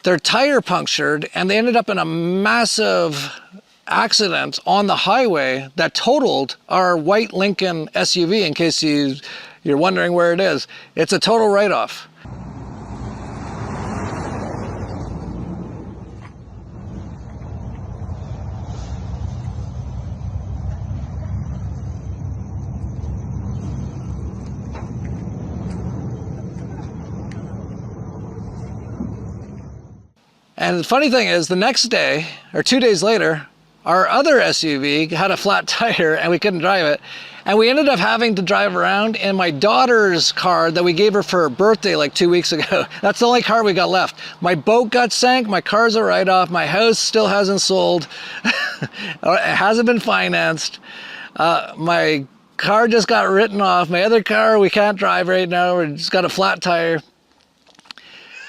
their tire punctured and they ended up in a massive accident on the highway that totaled our white Lincoln SUV, in case you're wondering where it is. It's a total write-off. And the funny thing is, the next day, or 2 days later, our other SUV had a flat tire and we couldn't drive it. And we ended up having to drive around in my daughter's car that we gave her for her birthday like 2 weeks ago. That's the only car we got left. My boat got sank, my car's a write-off, my house still hasn't sold, it hasn't been financed. My car just got written off. My other car we can't drive right now, we just got a flat tire.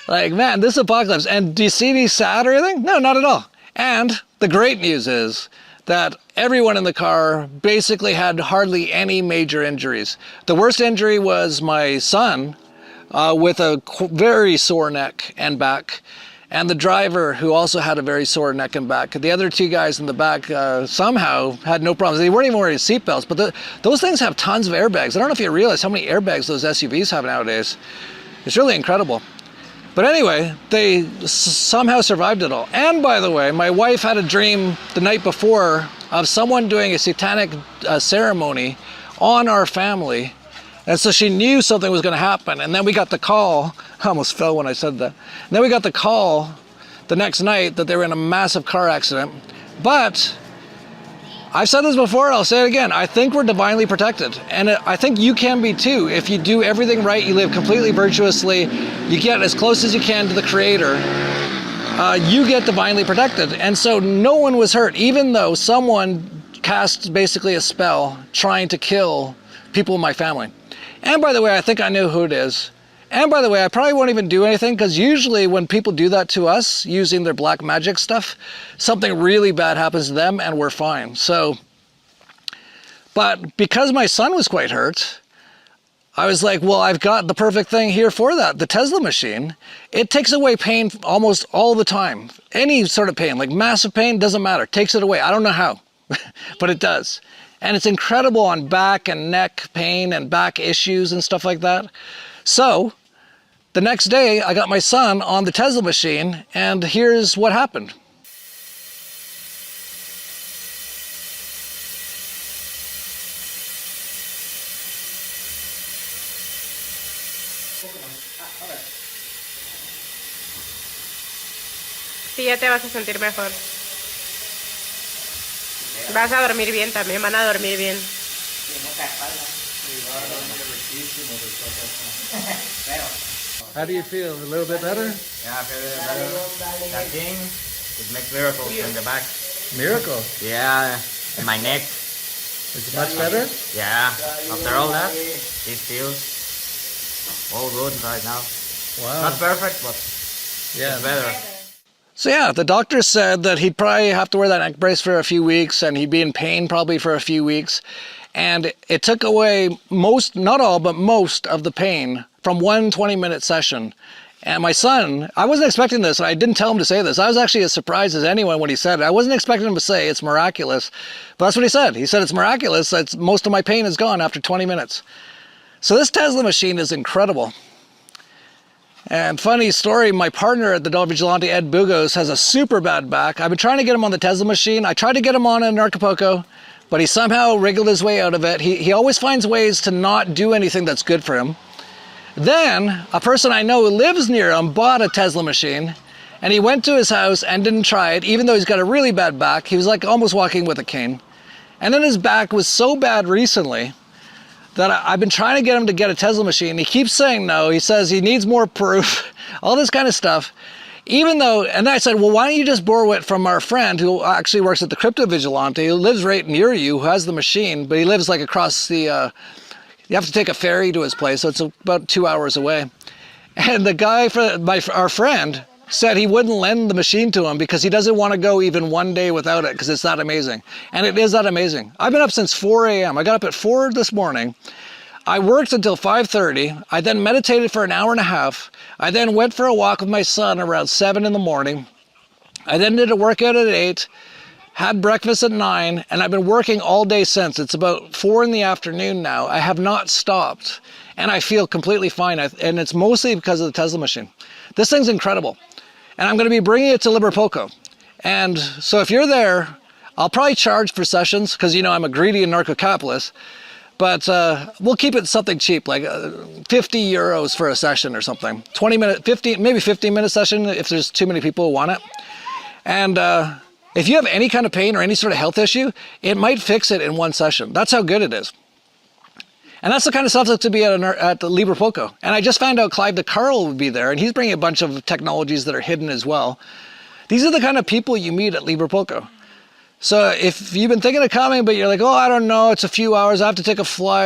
Like, man, this apocalypse. And do you see me sad or anything? No, not at all. And the great news is that everyone in the car basically had hardly any major injuries. The worst injury was my son with a very sore neck and back, and the driver, who also had a very sore neck and back. The other two guys in the back somehow had no problems. They weren't even wearing seatbelts, but those things have tons of airbags. I don't know if you realize how many airbags those SUVs have nowadays. It's really incredible. But anyway, they somehow survived it all. And by the way, my wife had a dream the night before of someone doing a satanic ceremony on our family. And so she knew something was going to happen. And then we got the call. I almost fell when I said that. And then we got the call the next night that they were in a massive car accident. But I've said this before, I'll say it again. I think we're divinely protected. And I think you can be too. If you do everything right, you live completely virtuously, you get as close as you can to the Creator, you get divinely protected. And so no one was hurt, even though someone cast basically a spell trying to kill people in my family. And by the way, I think I know who it is. And by the way, I probably won't even do anything, because usually when people do that to us using their black magic stuff, something really bad happens to them and we're fine. So, but because my son was quite hurt, I was like, well, I've got the perfect thing here for that. The Tesla machine, it takes away pain almost all the time. Any sort of pain, like massive pain, doesn't matter. Takes it away. I don't know how, but it does. And it's incredible on back and neck pain and back issues and stuff like that. So the next day I got my son on the Tesla machine, and here's what happened. Sí, ya te vas a sentir mejor. Vas a dormir bien también, van a dormir bien. How do you feel? A little bit better? Yeah, I feel a little better. That thing, it makes miracles in the back. Miracle. Yeah, in my neck. Is it much better? Yeah, after all that, it feels all good right now. Wow. Not perfect, but Yeah. it's better. So yeah, the doctor said that he'd probably have to wear that neck brace for a few weeks, and he'd be in pain probably for a few weeks. And it took away most, not all, but most of the pain from one 20-minute session. And my son, I wasn't expecting this, and I didn't tell him to say this. I was actually as surprised as anyone when he said it. I wasn't expecting him to say it's miraculous, but that's what he said. He said it's miraculous. Most of my pain is gone after 20 minutes. So this Tesla machine is incredible. And funny story, my partner at the Dollar Vigilante, Ed Bugos, has a super bad back. I've been trying to get him on the Tesla machine. I tried to get him on in Acapulco, but he somehow wriggled his way out of it. He always finds ways to not do anything that's good for him. Then a person I know who lives near him bought a Tesla machine, and he went to his house and didn't try it, even though he's got a really bad back. He was like almost walking with a cane. And then his back was so bad recently that I've been trying to get him to get a Tesla machine. He keeps saying no. He says he needs more proof, all this kind of stuff. Even though, and I said, well, why don't you just borrow it from our friend who actually works at the Crypto Vigilante, who lives right near you, who has the machine, but he lives like across the, you have to take a ferry to his place, so it's about 2 hours away. And the guy, our friend, said he wouldn't lend the machine to him because he doesn't want to go even one day without it because it's that amazing. And it is that amazing. I've been up since 4 a.m. I got up at 4 this morning. I worked until 5:30. I then meditated for an hour and a half. I then went for a walk with my son around 7 in the morning. I then did a workout at 8, had breakfast at 9, and I've been working all day since. It's about 4 in the afternoon now. I have not stopped, and I feel completely fine. And it's mostly because of the Tesla machine. This thing's incredible. And I'm going to be bringing it to Liverpool. And so if you're there, I'll probably charge for sessions because, you know, I'm a greedy and narco-capitalist. But we'll keep it something cheap, like 50 euros for a session or something. 20 minute, 50, maybe 15-minute session if there's too many people who want it. And if you have any kind of pain or any sort of health issue, it might fix it in one session. That's how good it is. And that's the kind of stuff that's to be at the Liverpool. And I just found out Clive de Carl would be there, and he's bringing a bunch of technologies that are hidden as well. These are the kind of people you meet at Liverpool. So if you've been thinking of coming, but you're like, oh, I don't know, it's a few hours, I have to take a flight.